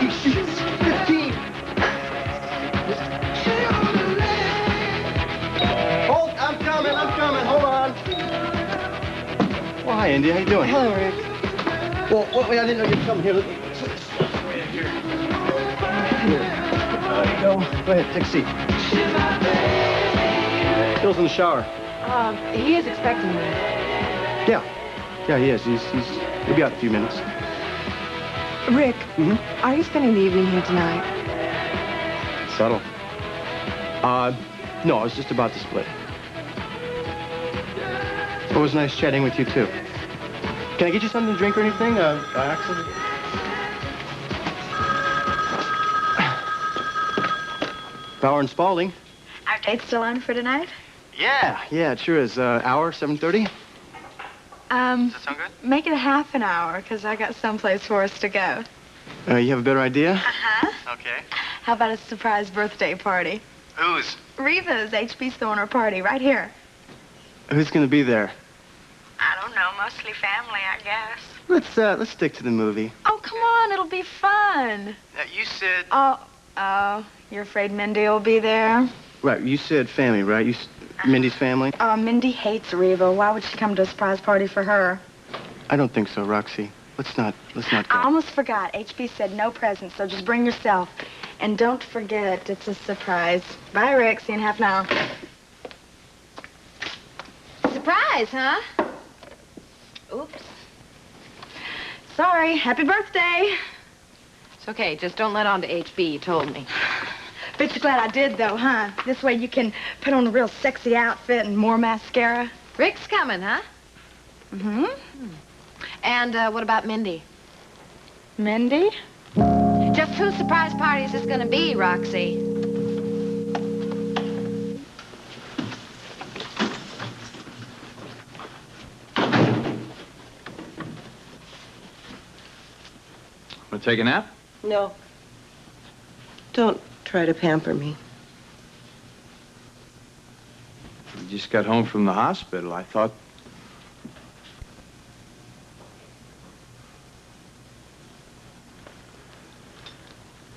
He shoots. 15. Hold, I'm coming. Hold on. Well, hi, Indy. How you doing? Hello, Rick. Well, wait, I didn't know you were coming here. Here. There you go. Go ahead, take a seat. Bill's in the shower. He is expecting me. Yeah, he is. He'll be out in a few minutes. Rick, are you spending the evening here tonight? Subtle. No, I was just about to split. It was nice chatting with you, too. Can I get you something to drink or anything? Axel? Bauer and Spaulding. Our date's still on for tonight? Yeah, it sure is. Hour, 7:30? Does that sound good? Make it a half an hour, because I got someplace for us to go. You have a better idea? Uh-huh. Okay. How about a surprise birthday party? Whose? Reva's. HB's throwing her party right here. Who's gonna be there? I don't know, mostly family, I guess. Let's stick to the movie. Oh, come on, it'll be fun. You said... Oh, you're afraid Mindy will be there? Right, you said family, right? Mindy's family? Mindy hates Reva. Why would she come to a surprise party for her? I don't think so, Roxy. Let's not go. I almost forgot. HB said no presents, so just bring yourself. And don't forget, it's a surprise. Bye, Rick. See you in half an hour. Surprise, huh? Oops. Sorry. Happy birthday. It's okay. Just don't let on to HB, you told me. Bet you're glad I did, though, huh? This way you can put on a real sexy outfit and more mascara. Rick's coming, huh? Mm-hmm. And what about Mindy? Mindy? Just whose surprise party is this going to be, Roxy? Want to take a nap? No. Don't try to pamper me. You just got home from the hospital. I thought...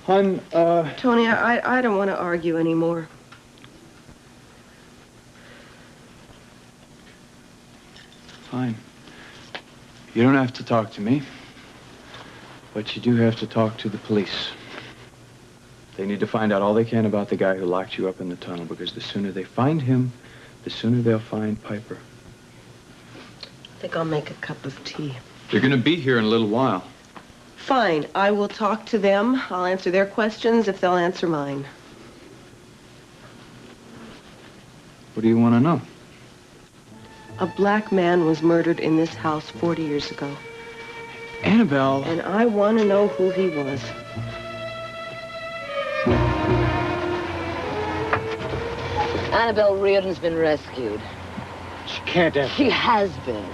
Hun, Tony, I don't want to argue anymore. Fine. You don't have to talk to me. But you do have to talk to the police. They need to find out all they can about the guy who locked you up in the tunnel, because the sooner they find him, the sooner they'll find Piper. I think I'll make a cup of tea. They're going to be here in a little while. Fine. I will talk to them. I'll answer their questions if they'll answer mine. What do you want to know? A black man was murdered in this house 40 years ago. Annabelle. And I want to know who he was. Annabelle Reardon's been rescued. She can't have... She has been.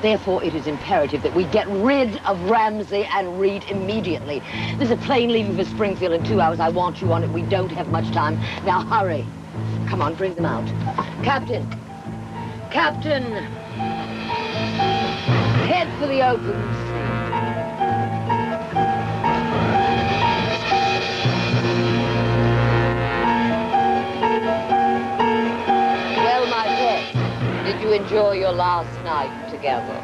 Therefore, it is imperative that we get rid of Ramsey and Reed immediately. There's a plane leaving for Springfield in 2 hours. I want you on it. We don't have much time. Now, hurry. Come on, bring them out. Captain. Captain. Head for the open sea. Well, my pet, did you enjoy your last night together?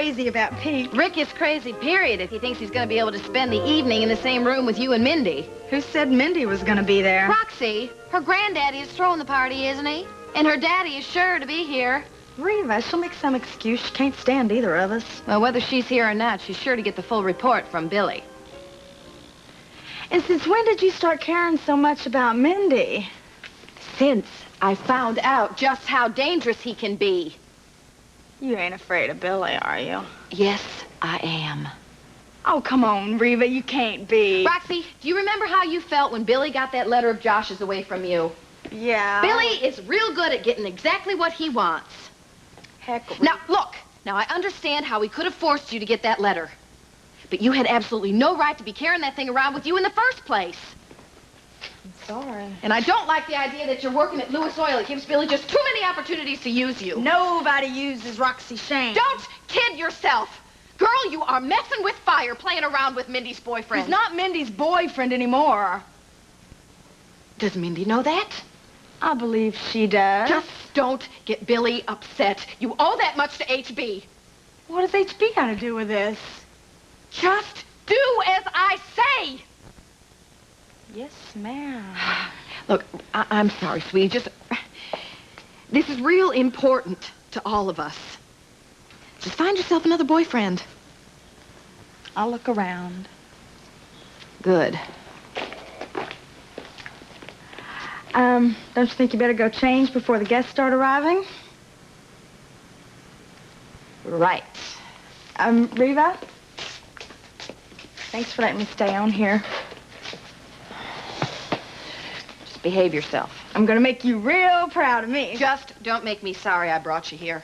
crazy about Pete. Rick is crazy, period, if he thinks he's going to be able to spend the evening in the same room with you and Mindy. Who said Mindy was going to be there? Roxy, her granddaddy is throwing the party, isn't he? And her daddy is sure to be here. Reva, she'll make some excuse. She can't stand either of us. Well, whether she's here or not, she's sure to get the full report from Billy. And since when did you start caring so much about Mindy? Since I found out just how dangerous he can be. You ain't afraid of Billy, are you? Yes, I am. Oh, come on, Reva, you can't be. Roxy, do you remember how you felt when Billy got that letter of Josh's away from you? Yeah. Billy is real good at getting exactly what he wants. Heck, Reva. Now, look. Now, I understand how he could have forced you to get that letter. But you had absolutely no right to be carrying that thing around with you in the first place. I'm sorry. And I don't like the idea that you're working at Lewis Oil. It gives Billy just too many opportunities to use you. Nobody uses Roxy Shane. Don't kid yourself. Girl, you are messing with fire playing around with Mindy's boyfriend. He's not Mindy's boyfriend anymore. Does Mindy know that? I believe she does. Just don't get Billy upset. You owe that much to HB. What does HB got to do with this? Just do as I say. Yes, ma'am. Look, I'm sorry, sweetie. Just, this is real important to all of us. Just find yourself another boyfriend. I'll look around. Good. Don't you think you better go change before the guests start arriving? Right. Reva? Thanks for letting me stay on here. Just behave yourself. I'm gonna make you real proud of me. Just don't make me sorry I brought you here.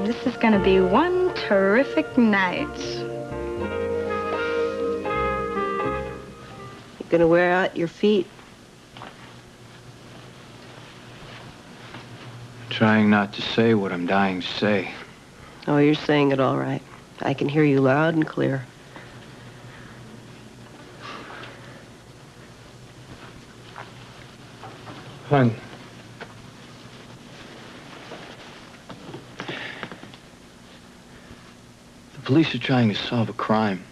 This is gonna be one terrific night. You're gonna wear out your feet. Trying not to say what I'm dying to say. Oh, you're saying it all right. I can hear you loud and clear. Hun. The police are trying to solve a crime.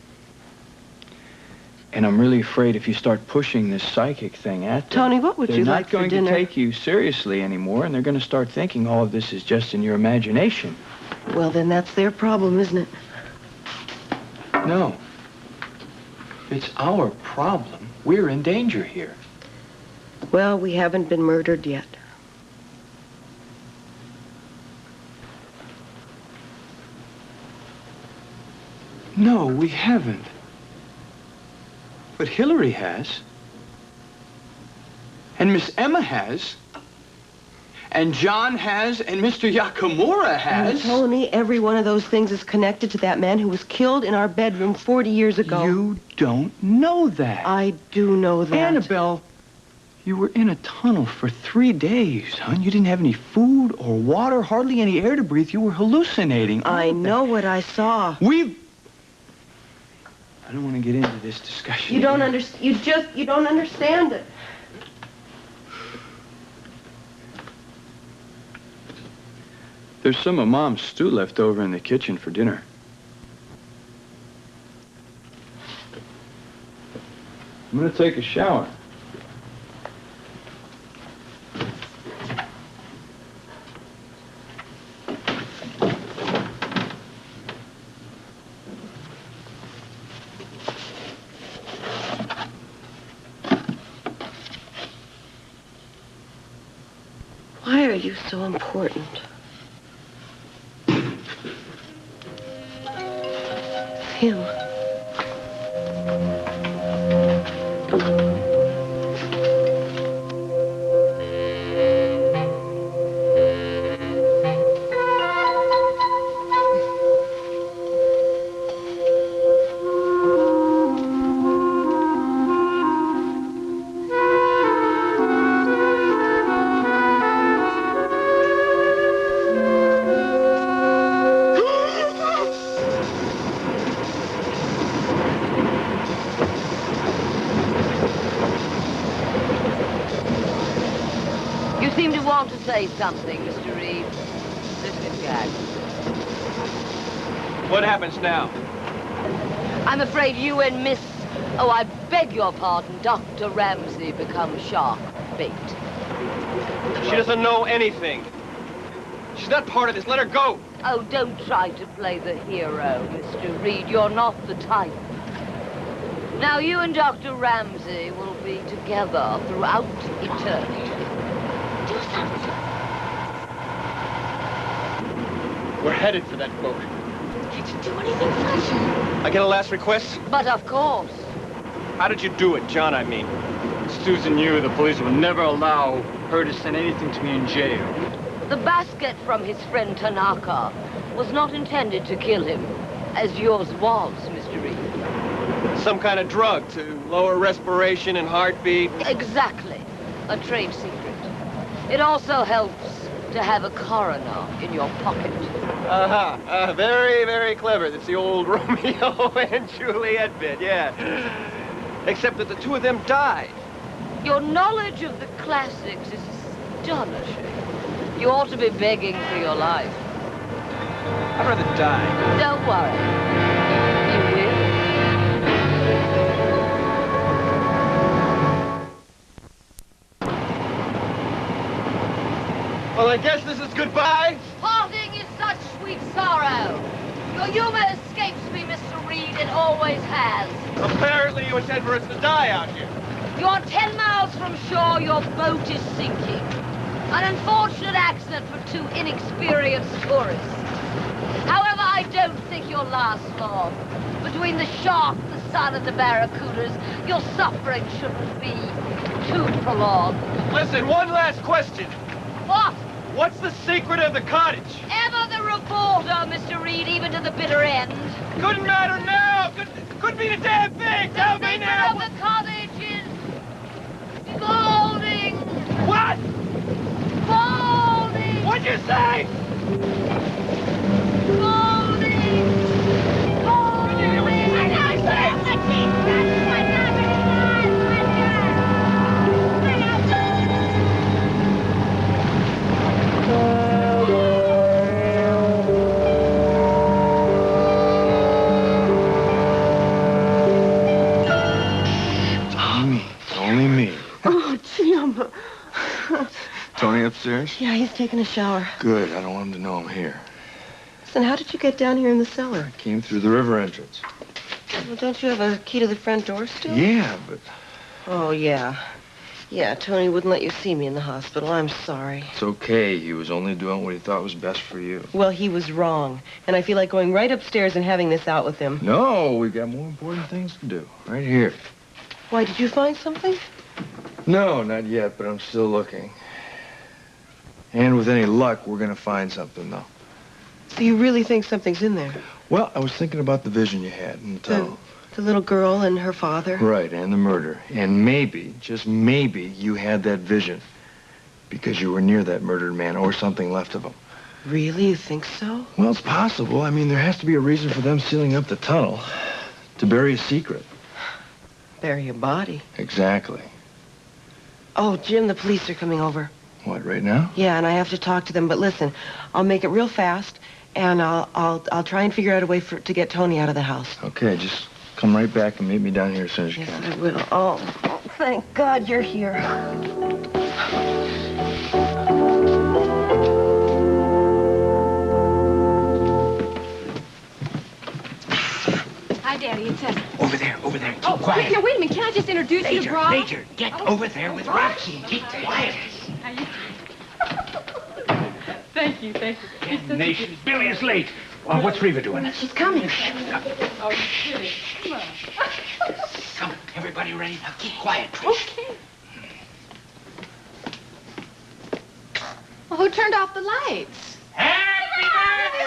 And I'm really afraid if you start pushing this psychic thing at them, Tony, what would you like for dinner? they're not going to take you seriously anymore, and they're going to start thinking all of this is just in your imagination. Well, then that's their problem, isn't it? No. It's our problem. We're in danger here. Well, we haven't been murdered yet. No, we haven't. But Hillary has. And Miss Emma has. And John has. And Mr. Yakamura has. And Tony, every one of those things is connected to that man who was killed in our bedroom 40 years ago. You don't know that. I do know that. Annabelle, you were in a tunnel for 3 days, hon. You didn't have any food or water, hardly any air to breathe. You were hallucinating. I know what I saw. I don't want to get into this discussion. You don't understand. You don't understand it. There's some of Mom's stew left over in the kitchen for dinner. I'm going to take a shower. Why are you so important? Him. seem to want to say something, Mr. Reed. Listen, Jack. What happens now? I'm afraid you and Miss... Oh, I beg your pardon, Dr. Ramsey become shark bait. She doesn't know anything. She's not part of this. Let her go. Oh, don't try to play the hero, Mr. Reed. You're not the type. Now, you and Dr. Ramsey will be together throughout eternity. Do something. We're headed for that boat. Did you do anything special? I get a last request? But of course. How did you do it, John, I mean? Susan knew the police would never allow her to send anything to me in jail. The basket from his friend Tanaka was not intended to kill him, as yours was, Mr. Reed. Some kind of drug to lower respiration and heartbeat. Exactly. A trade secret. It also helps to have a coroner in your pocket. Very, very clever. That's the old Romeo and Juliet bit, yeah. Except that the two of them died. Your knowledge of the classics is astonishing. You ought to be begging for your life. I'd rather die. Don't worry. You will. Well, I guess this is goodbye. Parting is such sweet sorrow. Your humor escapes me, Mr. Reed. It always has. Apparently you intend for us to die out here. You're 10 miles from shore. Your boat is sinking. An unfortunate accident for two inexperienced tourists. However, I don't think you'll last long. Between the shark, the sun, and the barracudas, your suffering shouldn't be too prolonged. Listen, one last question. What? What's the secret of the cottage? Ever the reporter, Mr. Reed, even to the bitter end. Couldn't matter now. Could be the damn thing. Tell me The now. secret of the cottage is folding. What? Folding. What'd you say? Folding. Folding. Only me. Oh, Jim. Tony upstairs? Yeah, he's taking a shower. Good. I don't want him to know I'm here. Listen, how did you get down here in the cellar? I came through the river entrance. Well, don't you have a key to the front door still? Yeah, but Oh, yeah. Yeah, Tony wouldn't let you see me in the hospital. I'm sorry. it's okay. He was only doing what he thought was best for you. Well, he was wrong. And I feel like going right upstairs and having this out with him. No, we've got more important things to do. Right here. Why, did you find something? No, not yet, but I'm still looking. And with any luck, we're gonna find something, though. So you really think something's in there? Well, I was thinking about the vision you had in the tunnel. The little girl and her father? Right, and the murder. And maybe, just maybe, you had that vision because you were near that murdered man or something left of him. Really? You think so? Well, it's possible. I mean, there has to be a reason for them sealing up the tunnel to bury a secret. Bury a body. Exactly. Oh, Jim, the police are coming over. What, right now? Yeah, and I have to talk to them. But listen, I'll make it real fast, and I'll try and figure out a way to get Tony out of the house. Okay, just come right back and meet me down here as soon as you Yes, can. I will. Oh, thank God you're here. Hi, Daddy. It's us. Over there, over there. Keep Oh, quiet. Here, wait a minute. Can I just introduce you to Brock? Major, get over there with Roxy. Keep quiet. Thank you. Damnation. Billy is late. What's Reva doing? She's coming. Oh, you're kidding. Come on. Come, everybody ready? Now keep quiet, Trish. Okay. Well, who turned off the lights? Happy birthday!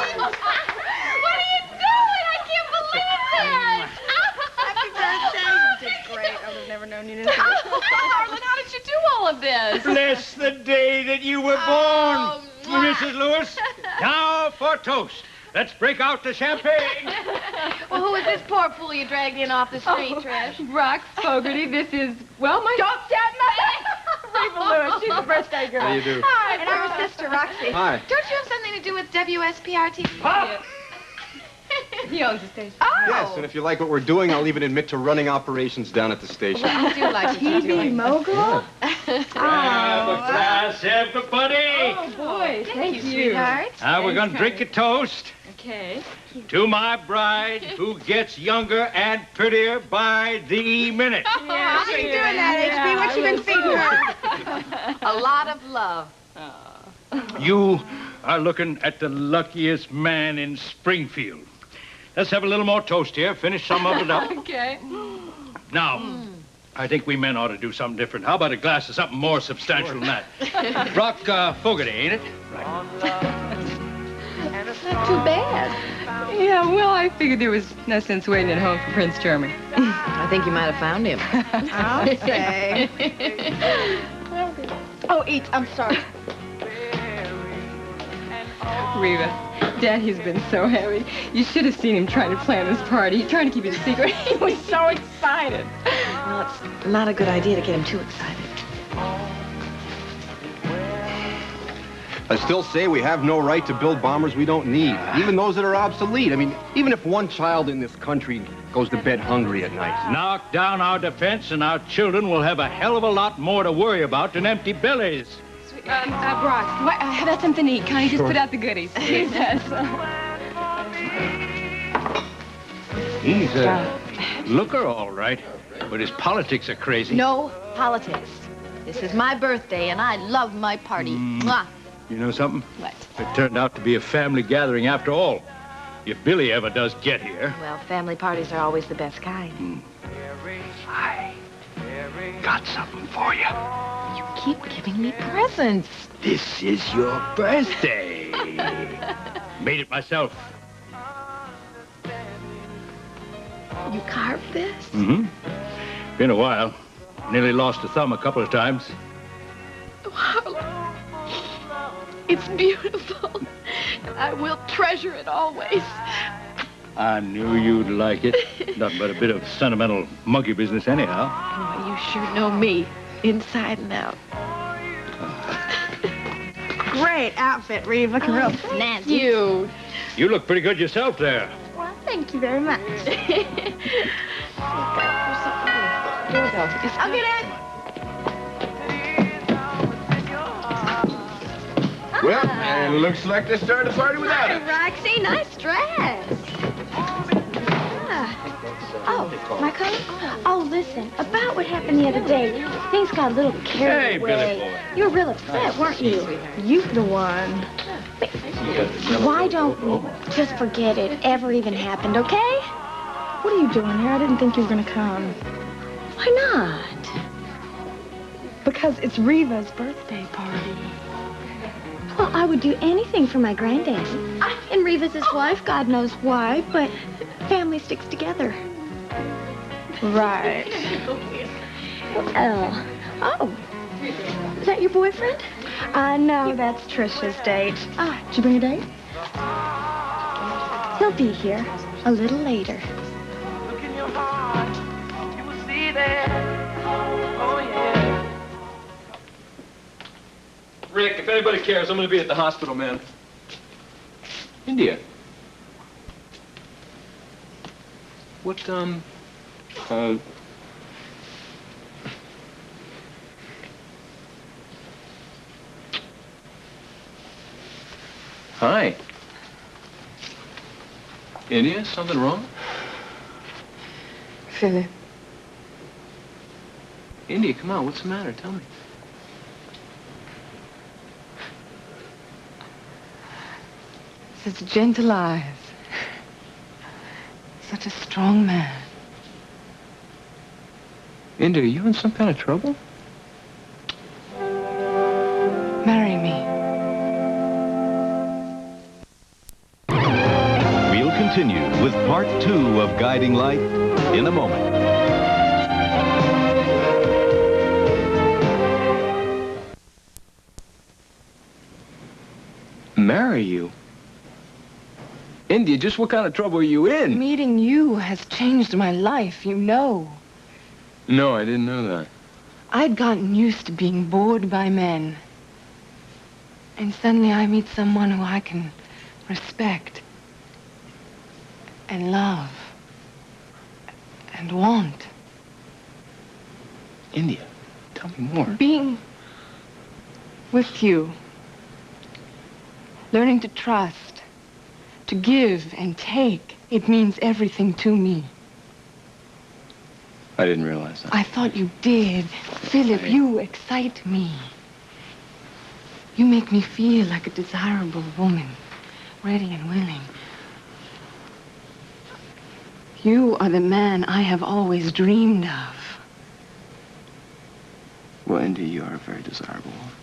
What are you doing? I can't believe this! Happy birthday! You did great. I would have never known you did. Harlan, how did you do all of this? Bless the day that you were born, Mrs. Lewis. Now for toast. Let's break out the champagne. Well, who is this poor fool you dragged in off the street, Trish? Rox Fogarty, this is, well, my... Don't stand me! Reva Lewis. She's the birthday girl. How you do? Hi, and I'm her sister, Roxy. Hi. Don't you have something to do with WSPRT? Pop! He owns the station. Oh. Yes, and if you like what we're doing, I'll even admit to running operations down at the station. I do like what you're TV doing. mogul? Have a glass, everybody. Oh, boy. Thank you, sweetheart. Now we're going to drink a toast Okay. to my bride who gets younger and prettier by the minute. Yeah, she's doing that, HB. What you been feeding her? A lot of love. You are looking at the luckiest man in Springfield. Let's have a little more toast here. Finish some of it up. Okay. Now, I think we men ought to do something different. How about a glass of something more substantial than that? Rock Fogarty, ain't it? Not too bad. Yeah, well, I figured there was no sense waiting at home for Prince Charming. I think you might have found him. I'll say. Oh, eat. I'm sorry. Reva, Daddy's been so happy. You should have seen him trying to plan this party. He's trying to keep it a secret. He was so excited. Well, it's not a good idea to get him too excited. I still say we have no right to build bombers we don't need, even those that are obsolete. I mean, even if one child in this country goes to bed hungry at night. Knock down our defense and our children will have a hell of a lot more to worry about than empty bellies. Brock, how about something to eat? Connie, just put out the goodies. Jesus. He's a looker, all right, but his politics are crazy. No politics. This is my birthday, and I love my party. Mwah. You know something? What? It turned out to be a family gathering after all. If Billy ever does get here. Well, family parties are always the best kind. I got something for you. You keep giving me presents. This is your birthday. Made it myself. You carved this? Mm-hmm. Been a while. Nearly lost a thumb a couple of times. Wow. It's beautiful. I will treasure it always. I knew you'd like it. Nothing but a bit of sentimental monkey business anyhow. Oh, you sure know me, inside and out. Great outfit, Reva. Looking real snazzy. You. You look pretty good yourself there. Well, thank you very much. I'll get it. Well, and it looks like they started the party without it. Roxy, nice dress. Oh, my cousin? Oh, listen, about what happened the other day, things got a little carried away. Billy boy. You were real upset, weren't you? You the one. Why don't we just forget it ever even happened, okay? What are you doing here? I didn't think you were going to come. Why not? Because it's Reva's birthday party. Well, I would do anything for my granddaddy. And Reva's his wife, God knows why, but family sticks together. Right. Oh. Is that your boyfriend? No, that's Trisha's date. Did you bring a date? He'll be here a little later. Look in your heart, you will see that. Oh, yeah. Rick, if anybody cares, I'm going to be at the hospital, man. India. What, Hi. India, something wrong? Philip. India, come on, what's the matter? Tell me. Such gentle eyes. Such a strong man. India, are you in some kind of trouble? Marry me. We'll continue with part 2 of Guiding Light in a moment. Marry you? India, just what kind of trouble are you in? Meeting you has changed my life, you know. No, I didn't know that. I'd gotten used to being bored by men. And suddenly I meet someone who I can respect and love and want. India, tell me more. Being with you, learning to trust, to give and take, it means everything to me. I didn't realize that. I thought you did. Philip, you excite me. You make me feel like a desirable woman, ready and willing. You are the man I have always dreamed of. Well, India, you are a very desirable woman.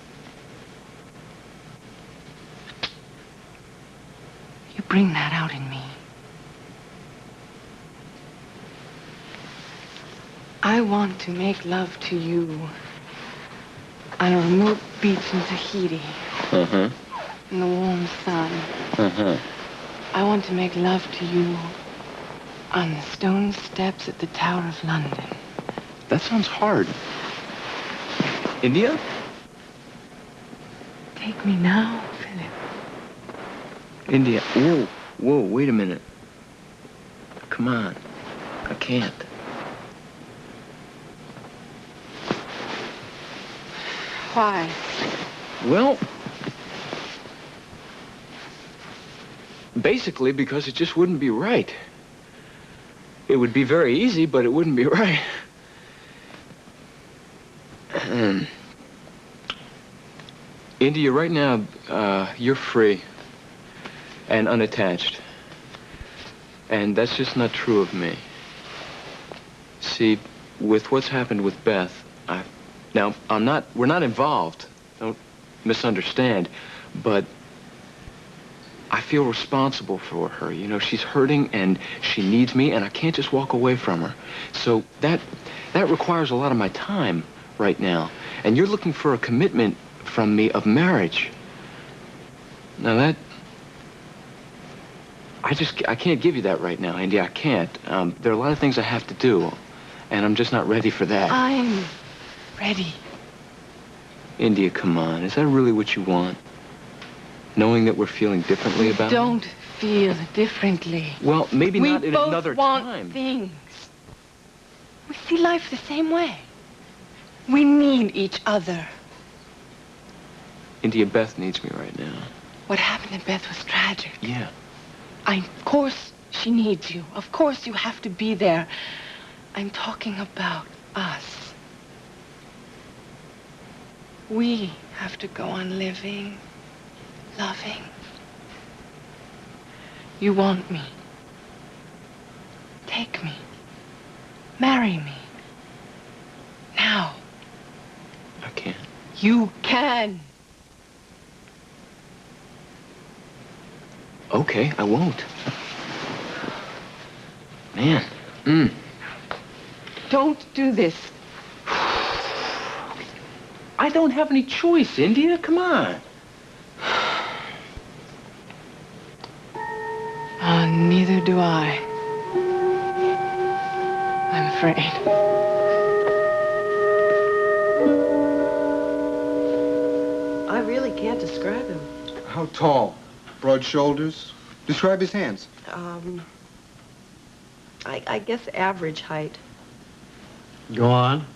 You bring that out in me. I want to make love to you on a remote beach in Tahiti. In the warm sun. I want to make love to you on the stone steps at the Tower of London. That sounds hard. India? Take me now, Philip. India, whoa, whoa, wait a minute. Come on. I can't. Why? Well, basically because it just wouldn't be right. It would be very easy, but it wouldn't be right. India, right now, you're free and unattached. And that's just not true of me. See, with what's happened with Beth, we're not involved. Don't misunderstand. But I feel responsible for her. You know, she's hurting and she needs me and I can't just walk away from her. So that requires a lot of my time right now. And you're looking for a commitment from me of marriage. Now I can't give you that right now, India. I can't. There are a lot of things I have to do, and I'm just not ready for that. I'm ready. India, come on. Is that really what you want? Knowing that we're feeling differently about it? Don't feel differently. Well, maybe not at another We both want time. things. We see life the same way. We need each other. India, Beth needs me right now. What happened to Beth was tragic. Yeah. Of course she needs you. Of course you have to be there. I'm talking about us. We have to go on living, loving. You want me. Take me. Marry me. Now. I can't. You can. Okay, I won't. Man. Don't do this. I don't have any choice, India. Come on. Neither do I. I'm afraid. I really can't describe him. How tall? Broad shoulders? Describe his hands. I guess average height. Go on.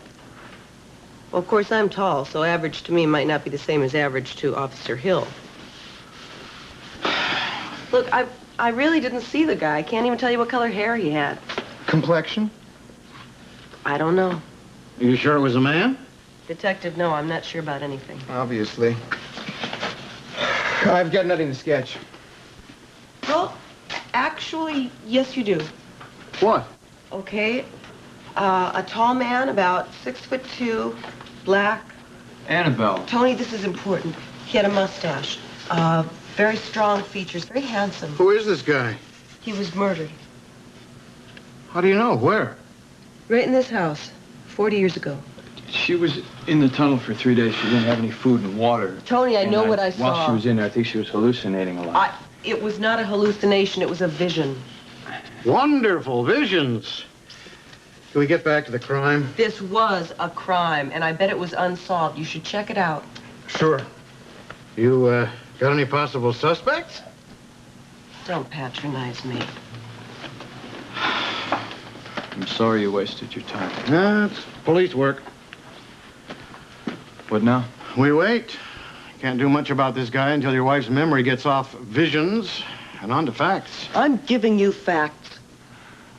Well, of course, I'm tall, so average to me might not be the same as average to Officer Hill. Look, I really didn't see the guy. I can't even tell you what color hair he had. Complexion? I don't know. Are you sure it was a man? Detective, no, I'm not sure about anything. Obviously. I've got nothing to sketch. Well, actually, yes, you do. What? Okay. A tall man, about 6'2", black. Annabelle. Tony, this is important. He had a mustache. Very strong features, very handsome. Who is this guy? He was murdered. How do you know? Where? Right in this house, 40 years ago. She was in the tunnel for 3 days. She didn't have any food and water. Tony, I know what I While saw. she was in there, I think she was hallucinating a lot. It was not a hallucination, it was a vision. Wonderful visions. Can we get back to the crime? This was a crime, and I bet it was unsolved. You should check it out. Sure. You, got any possible suspects? Don't patronize me. I'm sorry you wasted your time. Nah, it's police work. What now? We wait. Can't do much about this guy until your wife's memory gets off visions and onto facts. I'm giving you facts.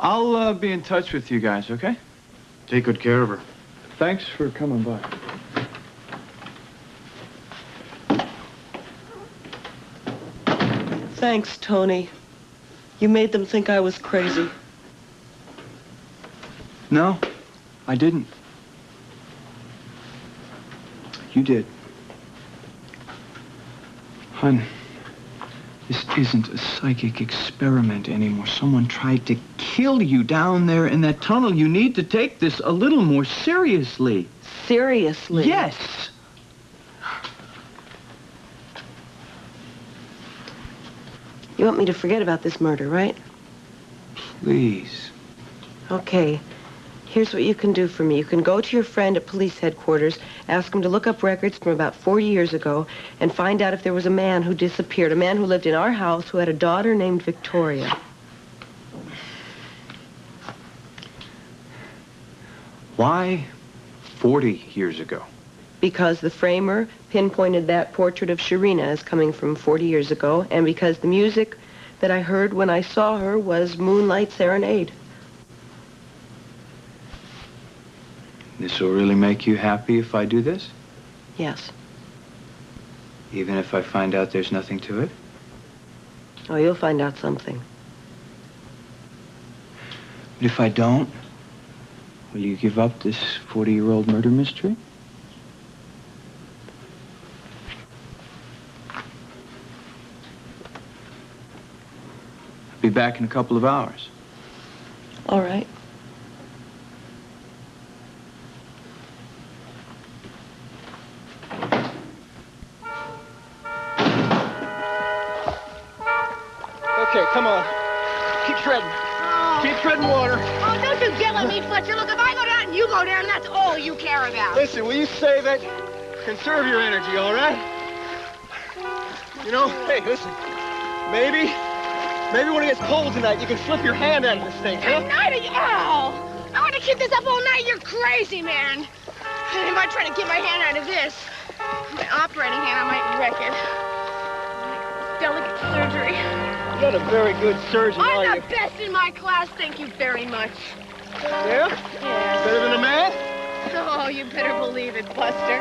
I'll be in touch with you guys, okay? Take good care of her. Thanks for coming by. Thanks, Tony. You made them think I was crazy. No, I didn't. You did. Hun, this isn't a psychic experiment anymore. Someone tried to kill you down there in that tunnel. You need to take this a little more seriously. Seriously? Yes. You want me to forget about this murder, right? Please. Okay. Here's what you can do for me. You can go to your friend at police headquarters, ask him to look up records from about 4 years ago, and find out if there was a man who disappeared, a man who lived in our house who had a daughter named Victoria. Why 40 years ago? Because the framer pinpointed that portrait of Sharina as coming from 40 years ago, and because the music that I heard when I saw her was Moonlight Serenade. This will really make you happy if I do this? Yes. Even if I find out there's nothing to it? Oh, you'll find out something. But if I don't, will you give up this 40-year-old murder mystery? I'll be back in a couple of hours. All right. Okay, come on. Keep treading. Keep treading water. Oh, don't you get on me, Fletcher. Look, if I go down and you go down, that's all you care about. Listen, will you save it? Conserve your energy, all right? You know, hey, listen. Maybe when it gets cold tonight, you can slip your hand out of this thing, huh? Oh, I want to keep this up all night. You're crazy, man. And if I try to get my hand out of this, my operating hand, I might wreck it. Delicate surgery. You're not a very good surgeon, are I'm you? the best in my class, thank you very much. Yeah? Yeah. Better than a man? Oh, you better believe it, Buster.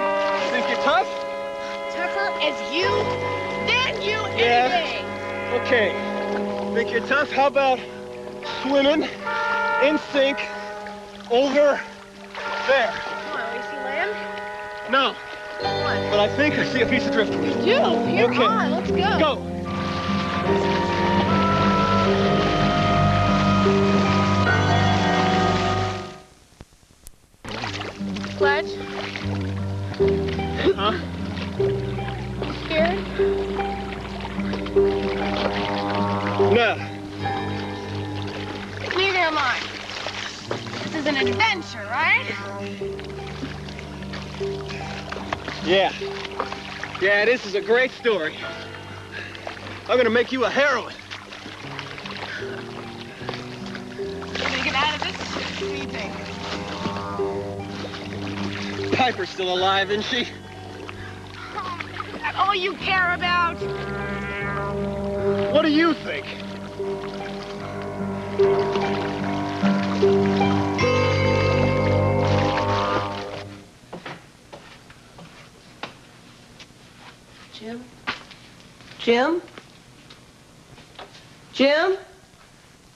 Think you're tough? Tougher as you, than you, Yeah. anything. Okay. Think you're tough? How about swimming in sync over there? Come on, we see land? No. What? But I think I see a piece of driftwood. You do? You're Okay. on. Let's go. Go. Fletch? Huh? You scared? No. Neither am I. This is an adventure, right? Yeah. Yeah, this is a great story. I'm gonna make you a heroine. You gonna get out of this? What do you think? Piper's still alive, isn't she? That's all you care about? What do you think? Jim? Jim? Jim?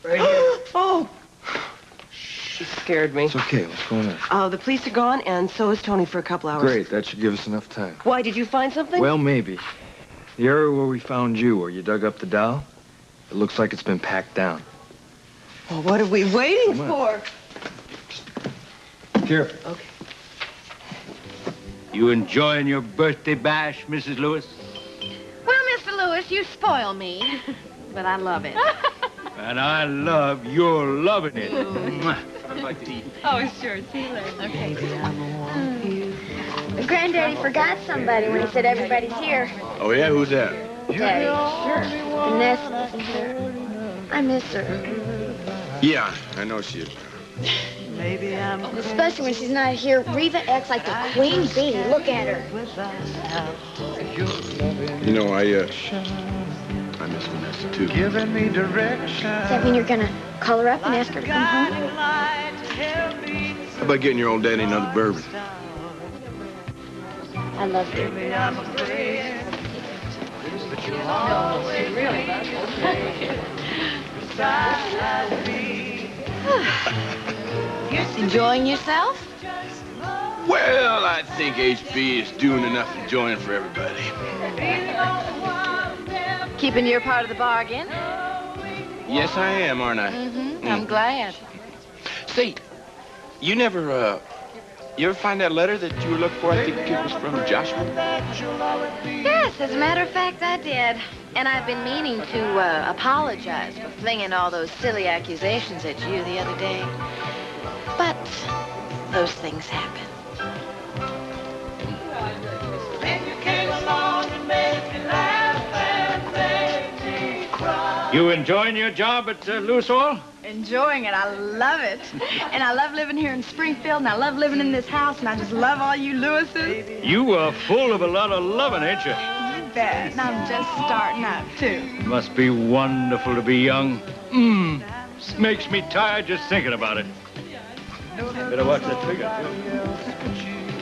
Right here. Oh! She scared me. It's okay. What's going on? Oh, the police are gone, and so is Tony for a couple hours. Great. That should give us enough time. Why, did you find something? Well, maybe. The area where we found you, where you dug up the doll, it looks like it's been packed down. Well, what are we waiting Come for? Careful. Okay. You enjoying your birthday bash, Mrs. Lewis? Well, Mr. Lewis, you spoil me. But I love it. And I love your loving it. Mwah. How about plenty. Oh, sure. See you later. Okay. Granddaddy forgot somebody when he said everybody's here. Oh, yeah? Who's that? Daddy. Sure. Vanessa isn't here. I miss her. Yeah, I know she is. Especially when she's not here. Reva acts like the queen bee. Look at her. You know, I miss Vanessa, too. Giving me direction. Does that mean you're gonna call her up and ask her to come home? How about getting your old daddy another bourbon? I love you. Enjoying yourself? Well, I think HB is doing enough enjoying for everybody. Keeping your part of the bargain? Yes, I am, aren't I? I'm glad. Say, you never, you ever find that letter that you were looking for? I think it was from Joshua. Yes, as a matter of fact, I did. And I've been meaning to apologize for flinging all those silly accusations at you the other day. But those things happen. You enjoying your job at Lewis Oil? Enjoying it. I love it. And I love living here in Springfield, and I love living in this house, and I just love all you Lewises. You are full of a lot of loving, ain't you? You bet. And I'm just starting out, too. Must be wonderful to be young. Makes me tired just thinking about it. Better watch that trigger, too.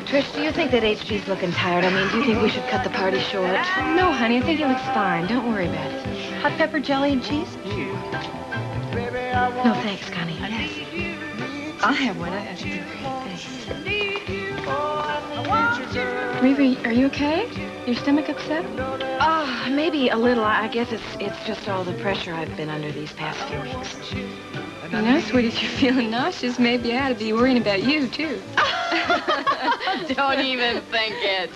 Trish, do you think that HB's looking tired? I mean, do you think we should cut the party short? No, honey, I think he looks fine. Don't worry about it. Hot pepper jelly and cheese? No, thanks, Connie. Yes. I'll have one. Reva, are you okay? Your stomach upset? Oh, maybe a little. I guess it's just all the pressure I've been under these past few weeks. You know, sweetie, if you're feeling nauseous, maybe I ought to be worrying about you, too. Don't even think it.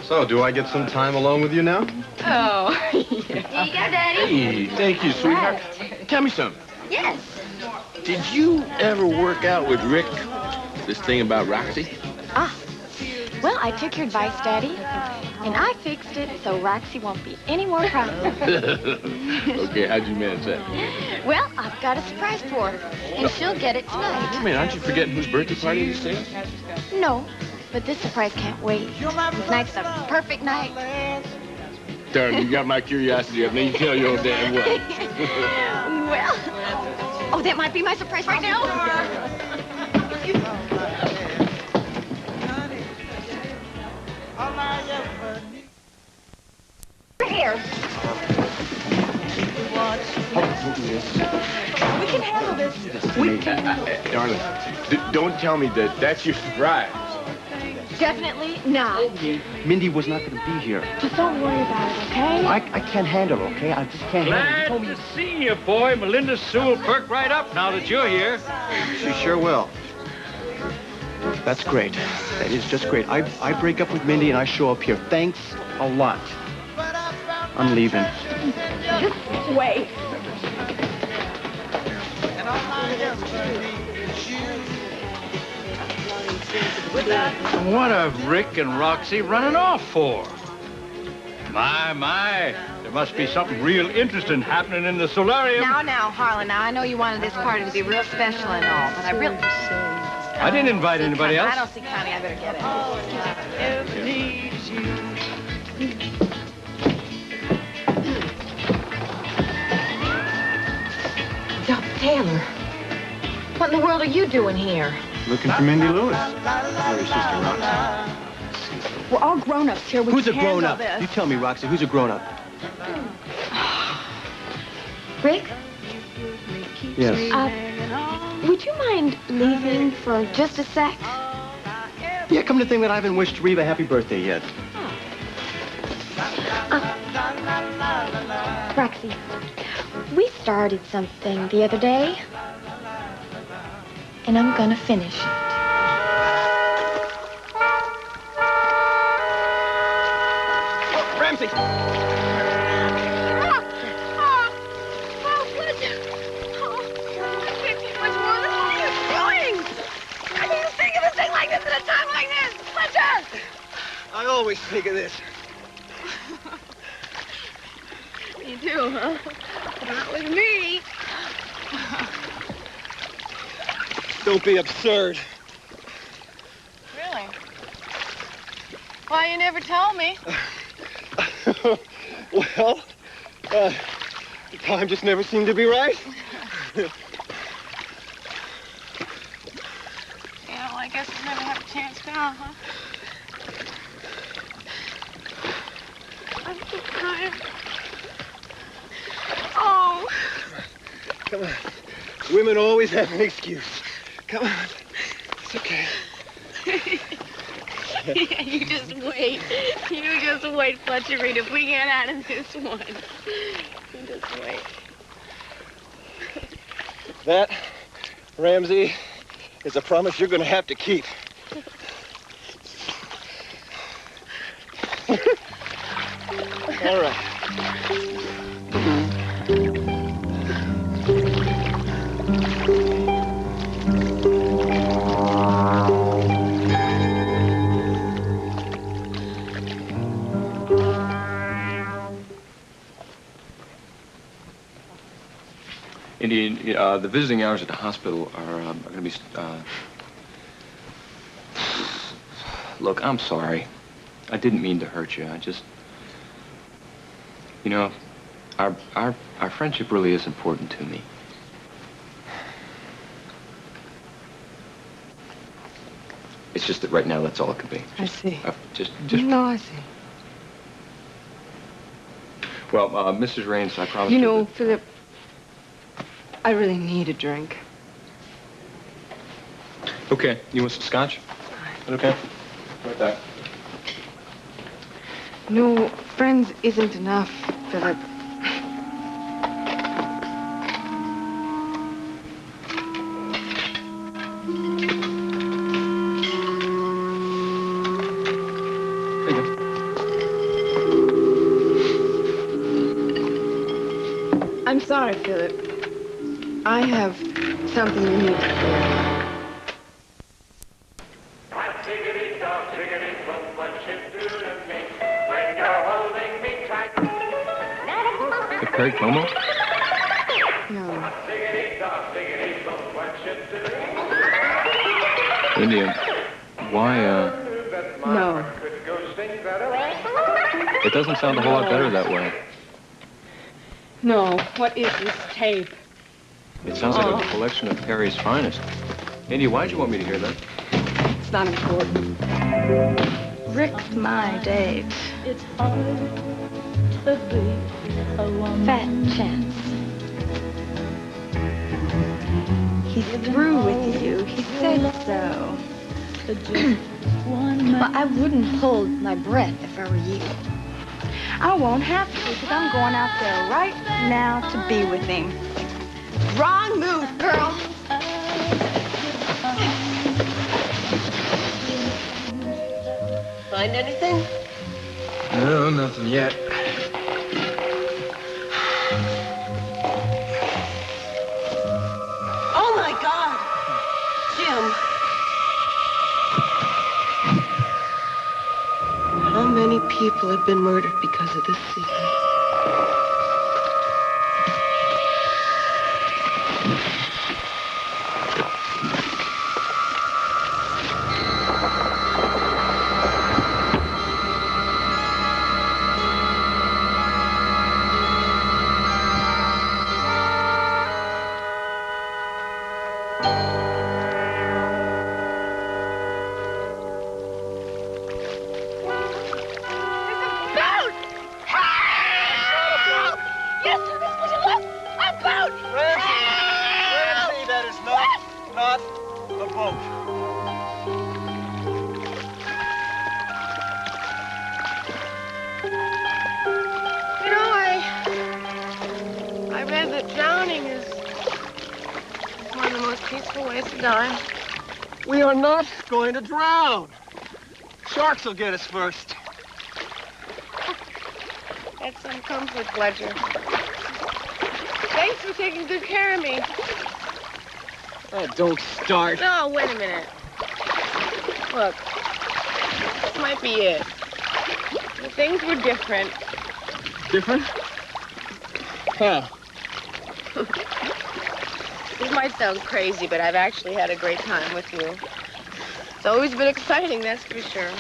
So, do I get some time alone with you now? Oh, yeah. Here you go, Daddy. Hey, thank you, sweetheart. Tell me something. Yes. Did you ever work out with Rick this thing about Roxy? Well, I took your advice, Daddy, and I fixed it so Roxy won't be any more problem. Okay, how'd you manage that? Well, I've got a surprise for her, and she'll get it tonight. I mean, aren't you forgetting whose birthday party this is? No, but this surprise can't wait. Tonight's the perfect night. Darn, you got my curiosity up. Now you tell your old dad what. Well, oh, that might be my surprise right now. Here. We can handle this. Darling, don't tell me that that's your surprise. Definitely not. Mindy was not going to be here. Just don't worry about it, okay? I can't handle it, okay? I just can't handle it. Glad to see you, boy. Melinda Sue will perk right up now that you're here. She sure will. That's great. That is just great. I break up with Mindy and I show up here. Thanks a lot. I'm leaving. Just wait. What have Rick and Roxy running off for? My. There must be something real interesting happening in the solarium. Now, Harlan, now I know you wanted this party to be real special and all, but I really... I didn't invite anybody else. I don't see Connie. I better get it. Taylor, what in the world are you doing here? Looking for Mindy Lewis. Or your sister, Roxy. We're all grown-ups here. We Who's a can handle grown-up? this. You tell me, Roxy, who's a grown-up? Rick? Yes. Would you mind leaving for just a sec? Yeah, come to think that I haven't wished Reva a happy birthday yet. Roxy, we started something the other day, and I'm gonna finish it. Ramsey! I always think of this. You do, huh? Not with me. Don't be absurd. Really? Why you never told me? Well, the time just never seemed to be right. Yeah, well, I guess we'll never have a chance now, huh? I'm so tired. Oh. Come on. Women always have an excuse. Come on. It's okay. Yeah, you just wait. You just wait, Fletcher Reed, if we get out of this one. You just wait. That, Ramsey, is a promise you're going to have to keep. All right. Indian, the visiting hours at the hospital are going to be... Look, I'm sorry. I didn't mean to hurt you. I just... You know, our friendship really is important to me. It's just that right now, that's all it can be. I see. Just... No, I see. Well, Mrs. Raines, I promise You know, that... Philip, I really need a drink. Okay, you want some scotch? Okay. Right back. No, friends isn't enough, Philip. I'm sorry, Philip. I have something you need to hear. The Perry Como? No. India, why, No. It doesn't sound a whole lot better that way. No. What is this tape? It sounds like a collection of Perry's finest. India, why'd you want me to hear that? It's not important. Rick's my date. It's hard to be alone. Fat chance. He's through with you. He said so. But I wouldn't hold my breath if I were you. I won't have to because I'm going out there right now to be with him. Wrong move, girl. Find anything? No, nothing yet. Oh, my God! Jim. How many people have been murdered because of this secret? We are not going to drown. Sharks will get us first. That's some comfort, Fletcher. Thanks for taking good care of me. Oh, don't start. No, wait a minute. Look, this might be it. Things were different. Different? How? This might sound crazy, but I've actually had a great time with you. It's always been exciting, that's for sure.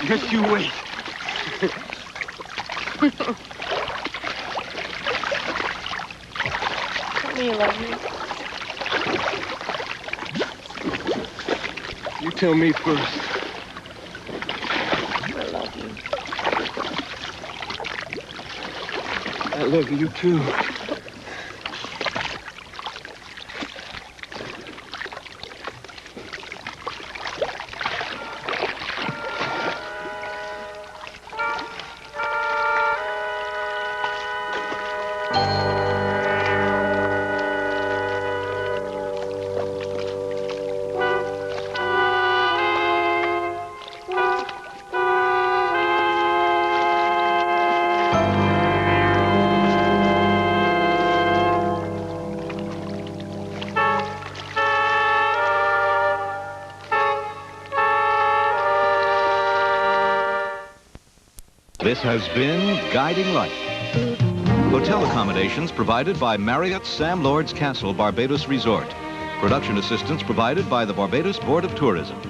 Just you wait. Tell me you love me. You tell me first. I love you. I love you too. This has been Guiding Light. Hotel accommodations provided by Marriott's Sam Lord's Castle Barbados Resort. Production assistance provided by the Barbados Board of Tourism.